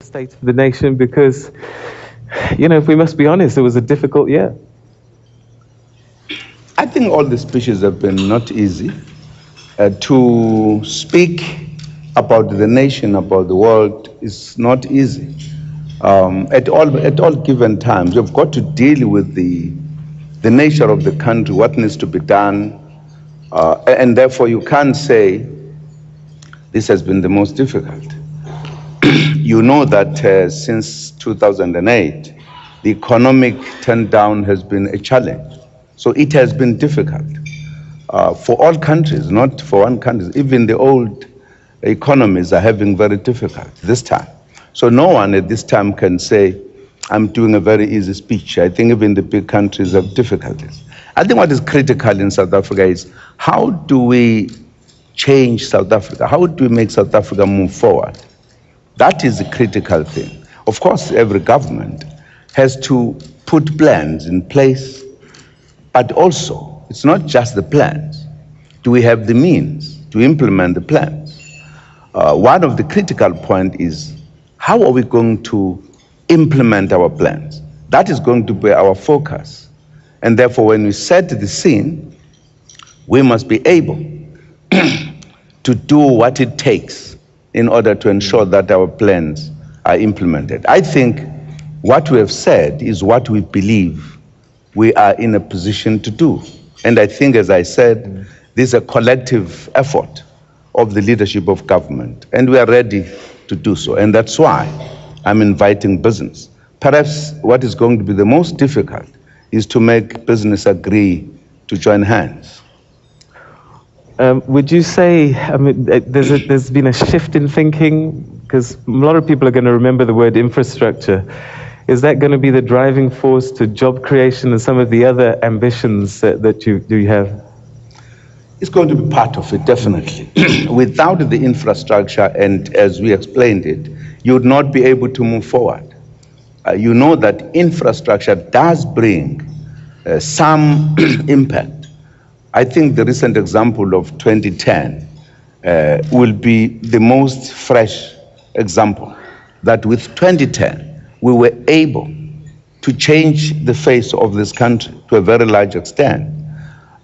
State of the nation because, if we must be honest, it was a difficult year. I think all the speeches have been not easy. To speak about the nation, about the world, is not easy. At all given times, you've got to deal with the nature of the country, what needs to be done, and therefore you can't say this has been the most difficult. You know that since 2008, the economic turndown has been a challenge. So it has been difficult for all countries, not for one country. Even the old economies are having very difficult this time. So no one at this time can say, I'm doing a very easy speech. I think even the big countries have difficulties. I think what is critical in South Africa is how do we change South Africa? How do we make South Africa move forward? That is the critical thing. Of course, every government has to put plans in place, but also, it's not just the plans. Do we have the means to implement the plans? One of the critical points is, how are we going to implement our plans? That is going to be our focus. And therefore, when we set the scene, we must be able to do what it takes in order to ensure that our plans are implemented. I think what we have said is what we believe we are in a position to do. And I think, as I said, this is a collective effort of the leadership of government, and we are ready to do so. And that's why I'm inviting business. Perhaps what is going to be the most difficult is to make business agree to join hands. Would you say, there's been a shift in thinking? Because a lot of people are going to remember the word infrastructure. Is that going to be the driving force to job creation and some of the other ambitions that you have? It's going to be part of it, definitely. Without the infrastructure, and as we explained it, you would not be able to move forward. You know that infrastructure does bring some impact. I think the recent example of 2010 will be the most fresh example, that with 2010, we were able to change the face of this country to a very large extent.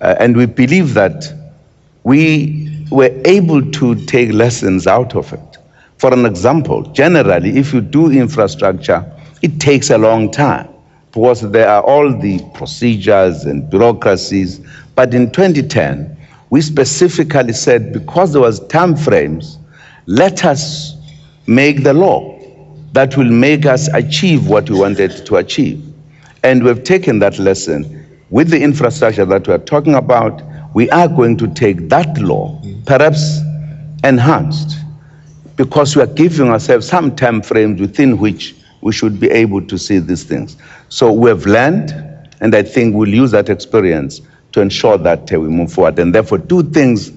And we believe that we were able to take lessons out of it. For an example, generally, if you do infrastructure, it takes a long time because there are all the procedures and bureaucracies. But in 2010, we specifically said, because there was time frames, let us make the law that will make us achieve what we wanted to achieve. And we've taken that lesson. With the infrastructure that we're talking about, we are going to take that law, perhaps enhanced, because we are giving ourselves some time frames within which we should be able to see these things. So we have learned, and I think we'll use that experience to ensure that we move forward and therefore do things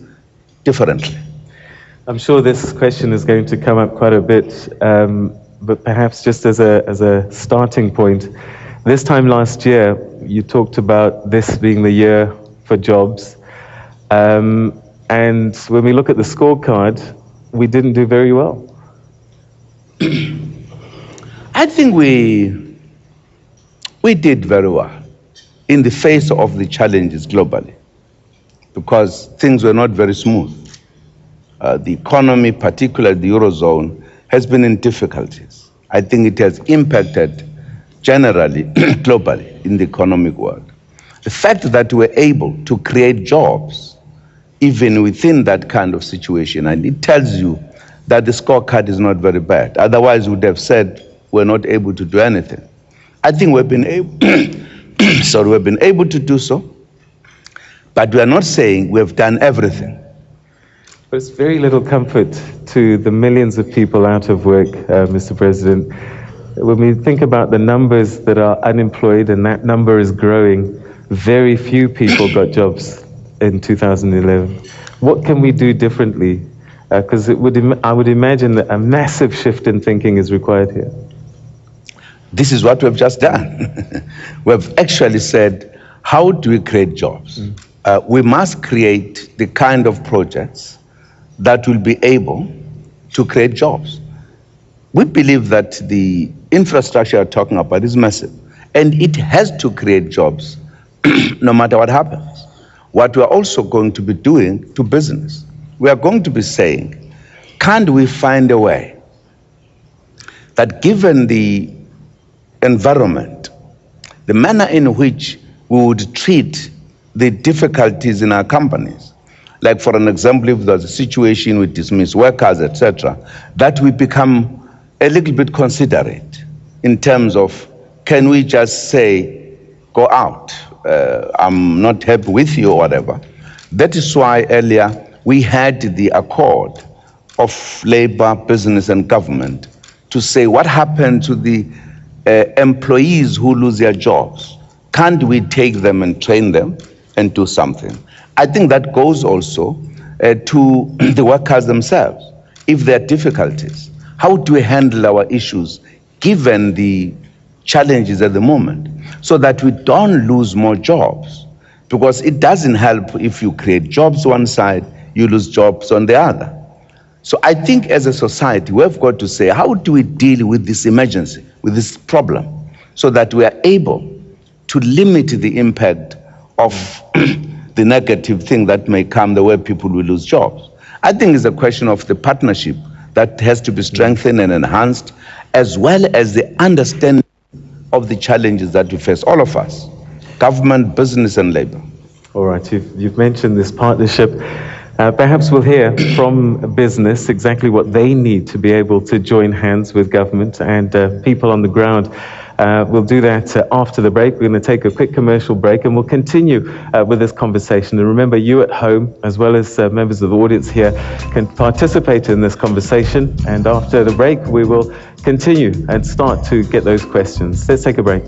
differently. I'm sure this question is going to come up quite a bit, but perhaps just as a starting point, this time last year, you talked about this being the year for jobs. And when we look at the scorecard, we didn't do very well. I think we did very well in the face of the challenges globally, because things were not very smooth. The economy, particularly the Eurozone, has been in difficulties. I think it has impacted generally, globally, in the economic world. The fact that we're able to create jobs, even within that kind of situation, and it tells you that the scorecard is not very bad. Otherwise, we would have said we're not able to do anything. I think we've been able, we've been able to do so, but we are not saying we've done everything. But it's very little comfort to the millions of people out of work, Mr. President. When we think about the numbers that are unemployed, and that number is growing, very few people got jobs in 2011. What can we do differently? Because I would imagine that a massive shift in thinking is required here. This is what we've just done. We've actually said, how do we create jobs? We must create the kind of projects that will be able to create jobs. We believe that the infrastructure you're talking about is massive, and it has to create jobs no matter what happens. What we're also going to be doing to business, we are going to be saying, can't we find a way that given the environment, the manner in which we would treat the difficulties in our companies, like for an example, if there's a situation with dismissed workers, etc., that we become a little bit considerate in terms of, can we just say, go out, I'm not happy with you or whatever. That is why earlier we had the accord of labor, business and government to say what happened to the employees who lose their jobs. Can't we take them and train them and do something? I think that goes also to the workers themselves. If there are difficulties, how do we handle our issues given the challenges at the moment so that we don't lose more jobs? Because it doesn't help if you create jobs one side, you lose jobs on the other. So I think as a society, we've got to say, how do we deal with this emergency, with this problem, so that we are able to limit the impact of the negative thing that may come the way people will lose jobs? I think it's a question of the partnership that has to be strengthened and enhanced, as well as the understanding of the challenges that we face, all of us, government, business and labor. All right, you've mentioned this partnership. Perhaps we'll hear from business exactly what they need to be able to join hands with government and people on the ground. We'll do that after the break. We're going to take a quick commercial break and we'll continue with this conversation. And remember, you at home, as well as members of the audience here, can participate in this conversation. And after the break, we will continue and start to get those questions. Let's take a break.